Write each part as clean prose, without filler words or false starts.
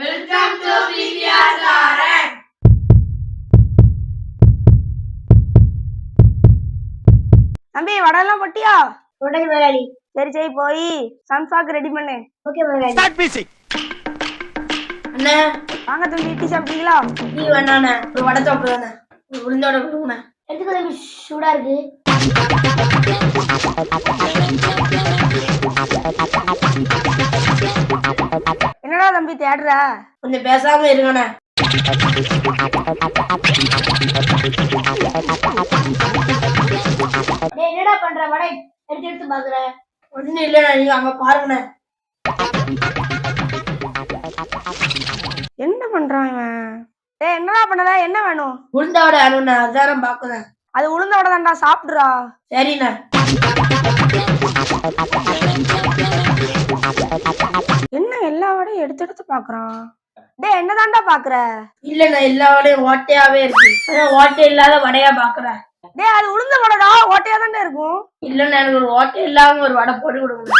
Welcome to PVR Garden. தம்பி வடலாம் பட்டியா? உடனே முதலாளி. சரி சரி போய் சன்சாக் ரெடி பண்ணு. ஓகே முதலாளி. Start music. அண்ணா வாங்க தம்பி டீ சாப்பிட்டீங்களா? டீ வேணாண்ணே, ஒரு வடை சாப்பிடுவேண்ணே, ஒரு உளுந்தோட கொடுங்கண்ணே. எடுத்துக்கோ தம்பி, சூடா இருக்கு. என்னடா தம்பி தேடுற? கொஞ்சம் பேசாம இருங்கண்ணே. என்னடா பண்ற? வடை எடுத்து எடுத்து பாக்குற. ஒன்னும் இல்லண்ணே, நீங்க அங்க பாருங்கண்ணே. என்ன பண்றான் இவன்? என்னடா பண்ணதா? என்ன வேணும்? உளுந்த வடை வேணும்ண்ணே, அதான் நான் பாக்குறேன். அது உளுந்த வடை தான்டா, சாப்பிடுறா. சரிண்ணே. என்ன எல்லா வடையும் எடுத்து எடுத்து பாக்குறான்? என்னதான்டா பாக்குற? இல்லண்ணே, எல்லா வடையும் ஓட்டையாவே இருக்கு. அதான் ஓட்டை இல்லாத வடையா பாக்குறேன். அது உளுந்த வடைடா, ஓட்டையா தான்டா இருக்கும். இல்லண்ணே, எனக்கு ஒரு ஓட்டை இல்லாம ஒரு வடை போட்டு கொடுங்க.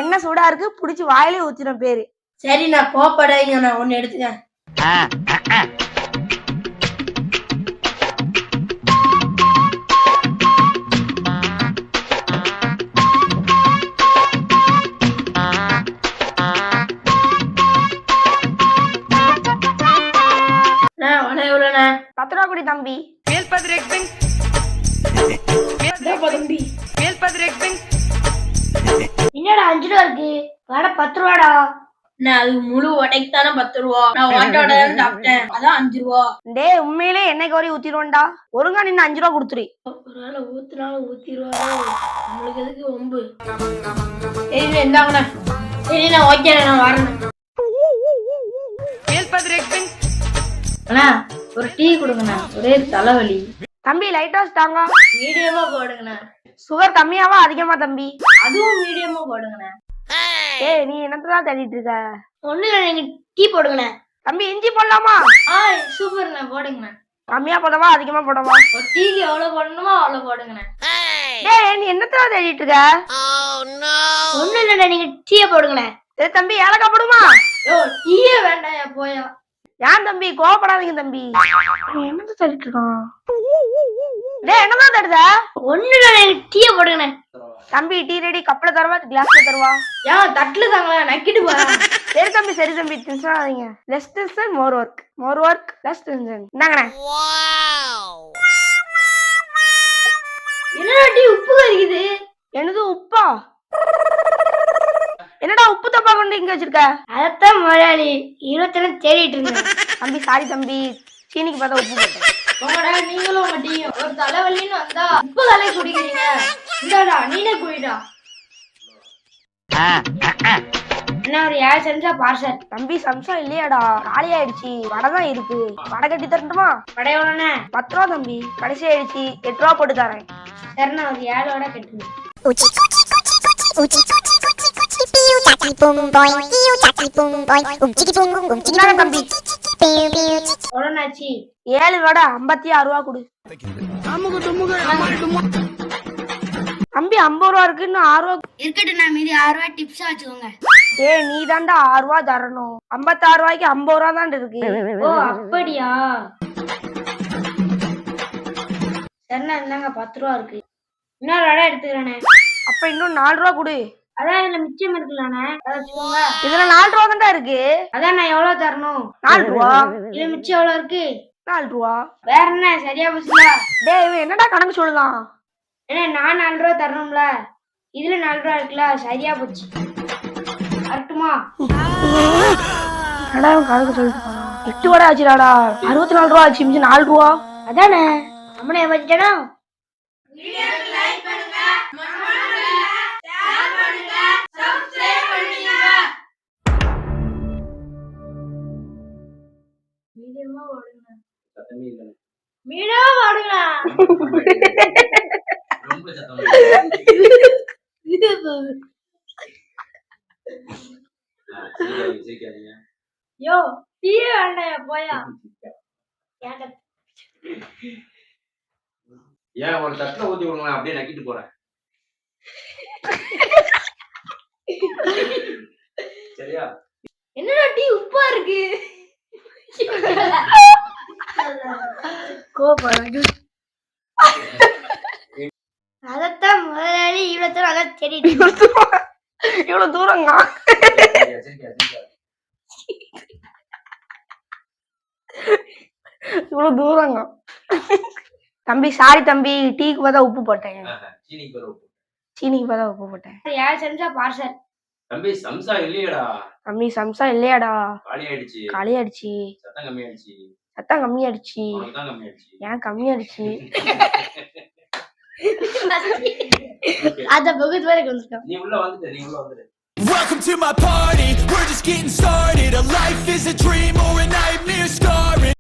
என்ன சூடா இருக்கு, புடிச்சு வாயிலே ஊத்தின பேரு. சரிண்ணா, கோப்படைங்கண்ணா, ஒன்னு எடுத்துக்க. வடை எவ்வளோண்ணே? 10 ரூபா குடி தம்பி. தம்பி என்னடா 5 ரூபா இருக்கு? வடை 10 ரூபாடா. அது முழு வடைக்கு தானே 10 ரூபா. நான் ஓட்ட வடை தான் சாப்பிட்டேன், அதான் 5 ரூபா. உண்மையிலே என்னைக்கு வரையும் ஊத்திடுவோம்டா. ஒழுங்கா நின்னு 5 ரூபா கொடுத்துரு. ஒரு நாள் ஊத்துனாலும் ஊத்திடுவா, நம்மளுக்கு எதுக்கு ஒம்பு. சரிண்ணே, இந்தாங்கண்ணே. சரிண்ணா, ஓகேண்ணே, நான் வரேன். அண்ணா ஒரு டீ கொடுங்கண்ணா, ஒரே தலைவலி. தம்பி லைட்டா தாங்க. மீடியமா போடுங்கண்ணா. சுகர் கம்மியாவா அதிகமா தம்பி? அதுவும் மீடியமா போடுங்கண்ணா. நீ என்னத்தான் தேடிட்டு இருக்க? ஒண்ணு இல்ல, நீங்க டீ போடுங்கண்ணே. தம்பி இஞ்சி போடலாமா? சூப்பர்ண்ணா, போடுங்கண்ணா. கம்மியா போடவா அதிகமா போடவா? ஒரு டீக்கு எவ்வளவு போடணுமோ அவ்வளவு போடுங்கண்ணா. நீ என்னத்தான் தேடிட்டு இருக்க? ஒண்ணு இல்ல, நீங்க டீய போடுங்கண்ணே. சரி தம்பி ஏலக்காய் போடுமா? டீயே வேண்டாம், போயா. ஏன் தம்பி கோவப்படாதீங்க தம்பி. என்னதான் தேடிட்டு இருக்கான்? என்னதான் தேடுத? ஒண்ணு இல்ல, நீங்க டீய போடுங்கண்ணே. தம்பி டீ ரெடி. கப்ல தருவா கிளாஸ்ல தருவா? ஏன் தட்டுல தாங்களா, நக்கிட்டு போறேன். சரி தம்பி டென்ஷன் ஆகாதீங்க. Less tension more work less tension. இந்தாங்கண்ணே. என்னடா டீ உப்பு கறிக்குது? என்னது உப்பா? என்னடா உப்பு தப்பா கொண்டு இங்க வச்சிருக்க? அதத்தான் முதலாளி 20 தேடிட்டு இருந்தேன். தம்பி சாரி தம்பி, சீனிக்கு பார்த்தா உப்பு போட்டேன். உங்கடா நீங்களும் உங்க டீயும் ஒரு தலைவலின்னு வந்தா உப்பு தலை குடிக்கிறீங்க. இந்தாடா நீனே குடிடா. என்ன ஒரு 7 செஞ்சா பார்சல். தம்பி சம்சா இல்லையாடா, காலி ஆயிடுச்சு. வடை தான் இருக்கு. வடை கட்டி தரட்டுமா? வடை எவ்வளோண்ணே? 10 ரூபா தம்பி, கடைசி ஆயிடுச்சு. 8 ரூபா போட்டு தரேன். சரிண்ணா, ஒரு 7 வடை கட்டுங்க. தம்பி எவ்வளோண்ணாச்சு? 7 வடை 56 ரூபா கொடு. தம்பி 50 ரூபா இருக்கு, இன்னும் 6 ரூபா இருக்கட்டுண்ணா, மீதி 6 ரூபா டிப்ஸா வச்சுக்கோங்க. நீ தாண்டா 6 ரூபா தரணும். 56 ரூபாய்க்கு 50 ரூபா தான் இருக்கு. ஓ அப்படியா? சரிண்ணா, இருந்தாங்க 10 ரூபா இருக்கு. இன்னொரு வடை எடுத்துக்கிறேண்ணே. அப்ப இன்னும் 4 ரூபா கொடு. அதான் இதுல மிச்சம் இருக்குல்லண்ணே, அதை வச்சுக்கோங்க. இதுல 4 ரூபா தான்டா இருக்கு. அதான் நான் எவ்வளவு தரணும்? 4 ரூபா. இது மிச்சம் எவ்வளவு இருக்கு? 4 ரூபா. வேற என்ன சரியா போச்சுல? இவன் என்னடா கணக்கு சொல்லுதான்? ஏன்னா நான் 4 ரூபா தரணும்ல, இதுல 4 ரூபா இருக்குல்ல, சரியா போச்சு. வரட்டுமா? என்னடா இவன் கணக்கு சொல்லிட்டு 8 வடை ஆச்சுடாடா. 64 ரூபா ஆச்சு, மிச்சம் 4 ரூபா. அதானே நம்மளே வச்சுட்டா. மீடியமா ஓடுங்க. மீடியமா ஓடுங்க. யோ டீயே வேண்டாம், போயா. ஏன் ஒரு தட்டுல ஊத்தி விடுங்களேன், அப்படியே நக்கிட்டு போறேன். சரியா? என்னடா டீ உப்பா இருக்கு? கோவப்படுறேன். அதத்தான் முதலாளி இவ்வளவு தூரம் அதான் தெரியுது. இவ்வளவு தூரங்க. இவ்வளவு தூரங்க. தம்பி சாரி தம்பி, டீக்கு பதிலா உப்பு போட்டேன். சீனிக்கு பதிலா உப்பு. சீனிக்கு பதிலா உப்பு போட்டேன். 7 செஞ்சா பார்சல். தம்பி சம்சா இல்லையடா. தம்பி சம்சா இல்லையாடா? காலி ஆயிடுச்சு. காலி ஆயிடுச்சு. சத்தம் கம்மியாயிடுச்சு. சத்தம் கம்மியாயிடுச்சு. உனக்கு தான் கம்மியாயிடுச்சு. ஏன் கம்மியாயிடுச்சு? அத பகுத் வரைக்கும் வந்துட்டோம். நீ உள்ள வந்துடு. Welcome to my party, we're just getting started. A life is a dream or a nightmare scarring.